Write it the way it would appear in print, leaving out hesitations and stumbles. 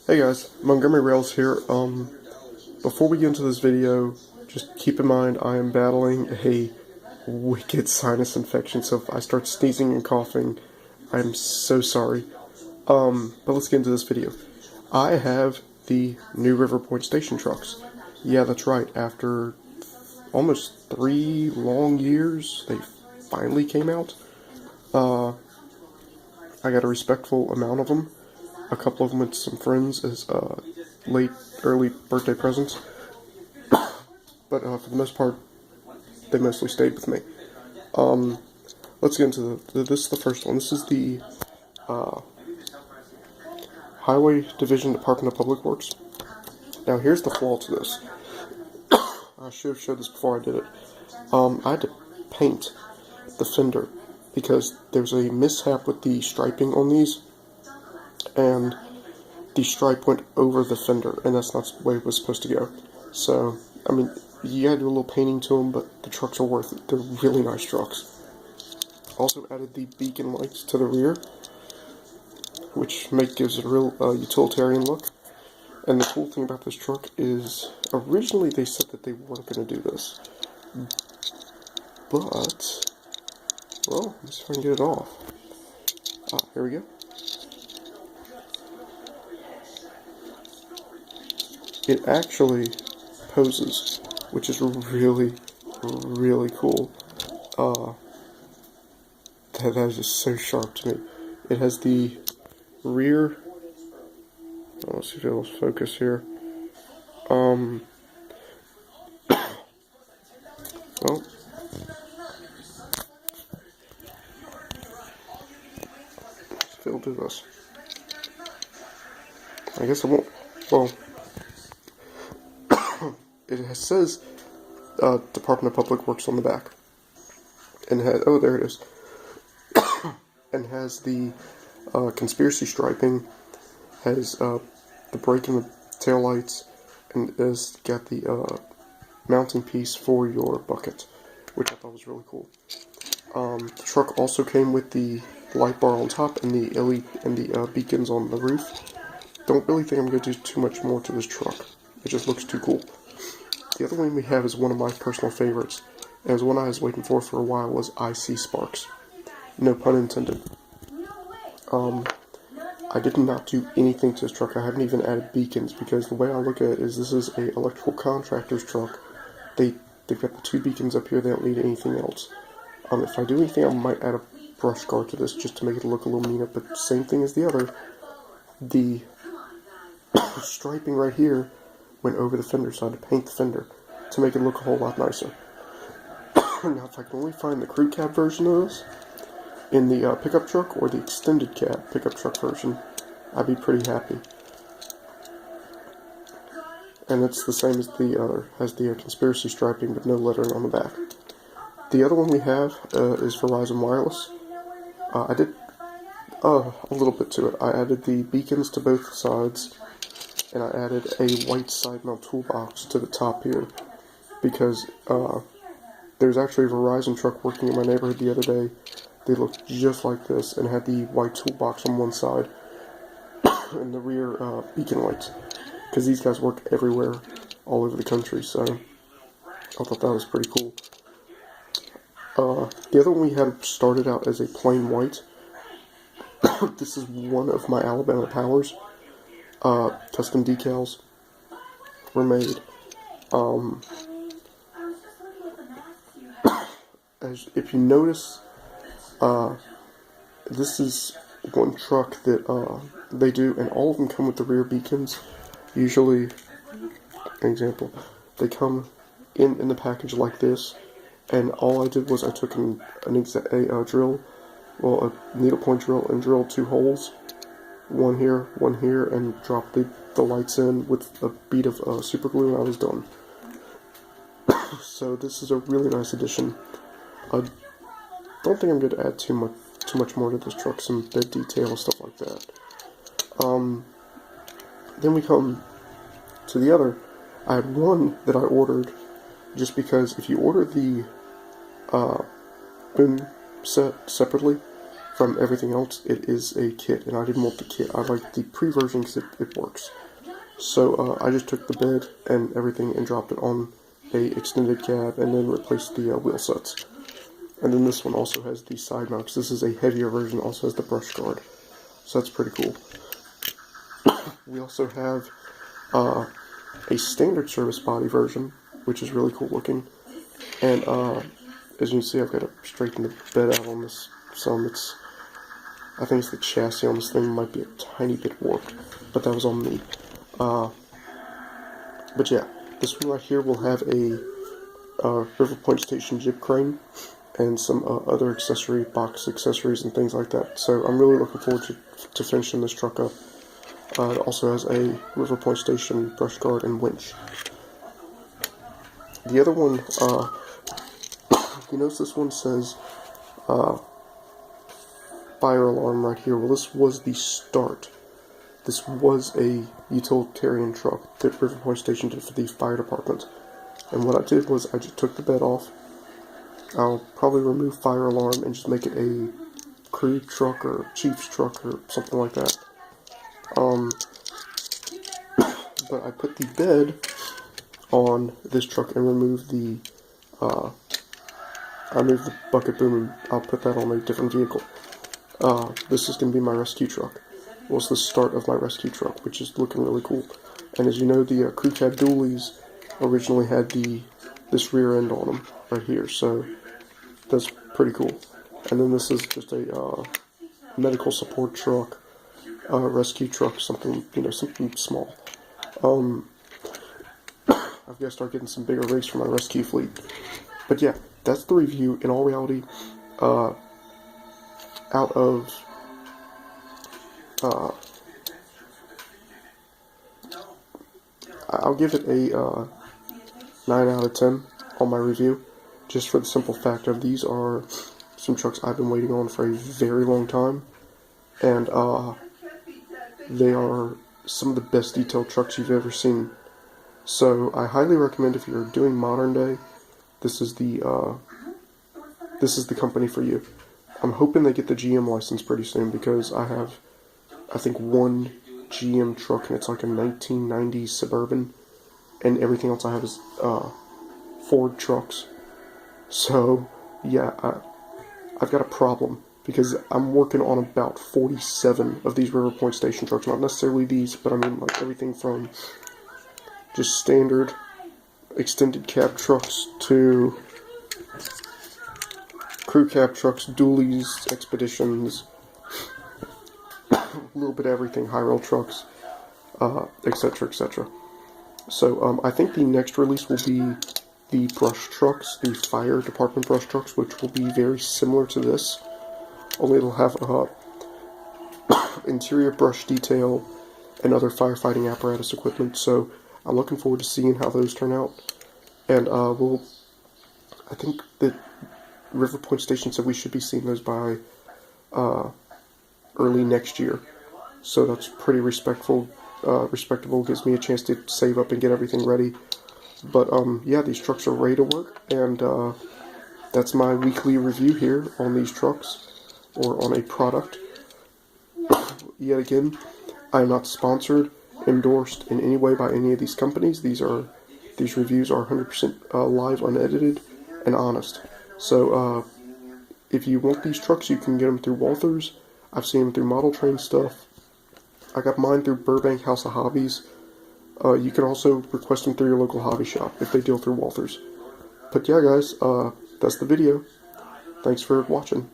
Hey guys, Montgomery Rails here. Before we get into this video, just keep in mind I am battling a wicked sinus infection, so if I start sneezing and coughing, I'm so sorry. But let's get into this video. I have the new River Point station trucks. Yeah, that's right. After almost 3 long years, they finally came out. I got a respectful amount of them. A couple of them with some friends as early birthday presents. But for the most part, they mostly stayed with me. Let's get into this is the first one. This is the Highway Division Department of Public Works. Now here's the flaw to this. I should have showed this before I did it. I had to paint the fender because there's a mishap with the striping on these, and the stripe went over the fender, and that's not the way it was supposed to go. So, I mean, you gotta do a little painting to them, but the trucks are worth it. They're really nice trucks. Also added the beacon lights to the rear, which gives it a real utilitarian look. And the cool thing about this truck is, originally they said that they weren't going to do this. But, well, let's see if I can get it off. Here we go. It actually poses, which is really, really cool. That is just so sharp to me. It has the rear. Let's see if it'll focus here. Well, if it'll do this. I guess it won't. Well, it says Department of Public Works on the back, and oh, there it is, and has the conspiracy striping, has the brake and the tail lights, and has got the mounting piece for your bucket, which I thought was really cool. The truck also came with the light bar on top and the LED and the beacons on the roof. Don't really think I'm going to do too much more to this truck. It just looks too cool. The other one we have is one of my personal favorites, and it was one I was waiting for a while, was IC Sparks. No pun intended. I did not do anything to this truck. I haven't even added beacons, because the way I look at it is this is a electrical contractor's truck. They've got the 2 beacons up here. They don't need anything else. If I do anything, I might add a brush guard to this just to make it look a little meaner, but same thing as the other. The striping right here went over the fender, so I had to paint the fender to make it look a whole lot nicer. Now, if I can only find the crew cab version of this in the pickup truck, or the extended cab pickup truck version, I'd be pretty happy. And it's the same as the other, has the conspiracy striping but no lettering on the back. The other one we have is Verizon Wireless. I did a little bit to it. I added the beacons to both sides, and I added a white side mount toolbox to the top here, because there's actually a Verizon truck working in my neighborhood the other day. They looked just like this and had the white toolbox on one side and the rear beacon lights, because these guys work everywhere, all over the country, so I thought that was pretty cool. The other one we had started out as a plain white. This is one of my Alabama Powers. Custom decals were made. If you notice, this is one truck that they do, and all of them come with the rear beacons. Usually, an example, they come in the package like this, and all I did was I took a drill, well, a needlepoint drill, and drilled 2 holes, one here, and dropped the lights in with a bead of super glue, and I was done. So this is a really nice addition. I don't think I'm going to add too much more to this truck, some bed detail, stuff like that. Then we come to the other. I had one that I ordered just because if you order the boom set separately from everything else, it is a kit, and I didn't want the kit. I like the pre-version because it works. So I just took the bed and everything and dropped it on a extended cab and then replaced the wheel sets. And then this one also has the side mounts. This is a heavier version, also has the brush guard. So that's pretty cool. We also have a standard service body version, which is really cool looking. And as you can see, I've got to straighten the bed out on this some. I think it's the chassis on this thing might be a tiny bit warped, but that was on me. But yeah, this one right here will have a River Point Station jib crane and some other box accessories and things like that. So I'm really looking forward to finishing this truck up. It also has a River Point Station brush guard and winch. The other one, you notice this one says fire alarm right here. Well, this was the start. This was a utilitarian truck that River Point Station did for the fire department. And what I did was I just took the bed off. I'll probably remove fire alarm and just make it a crew truck or chief's truck or something like that. But I put the bed on this truck and removed the bucket boom, and I'll put that on a different vehicle. This is going to be my rescue truck. Well, it's the start of my rescue truck, which is looking really cool. And as you know, the crew cab dualies originally had this rear end on them right here, so that's pretty cool. And then this is just a medical support truck, rescue truck, something small. I've got to start getting some bigger rigs for my rescue fleet. But yeah, that's the review. In all reality, out of I'll give it a 9 out of 10 on my review, just for the simple fact of these are some trucks I've been waiting on for a very long time, and they are some of the best detailed trucks you've ever seen. So I highly recommend, if you're doing modern day, this is the company for you. I'm hoping they get the GM license pretty soon, because I have, I think, one GM truck, and it's like a 1990s Suburban, and everything else I have is Ford trucks. So yeah, I've got a problem, because I'm working on about 47 of these River Point Station trucks. Not necessarily these, but I mean like everything from just standard extended cab trucks to crew cab trucks, dualies, expeditions, a little bit of everything, high rail trucks, etc., etc. So I think the next release will be the brush trucks, the fire department brush trucks, which will be very similar to this, only it'll have interior brush detail and other firefighting apparatus equipment. So I'm looking forward to seeing how those turn out. And I think that River Point Station said we should be seeing those by early next year. So that's pretty respectable, gives me a chance to save up and get everything ready. But yeah, these trucks are ready to work, and that's my weekly review here on these trucks, or on a product. Yet again, I am not sponsored, endorsed in any way by any of these companies. These reviews are 100% live, unedited, and honest. So if you want these trucks, you can get them through Walthers. I've seen them through Model Train stuff. I got mine through Burbank House of Hobbies. You can also request them through your local hobby shop if they deal through Walthers. But yeah, guys, that's the video. Thanks for watching.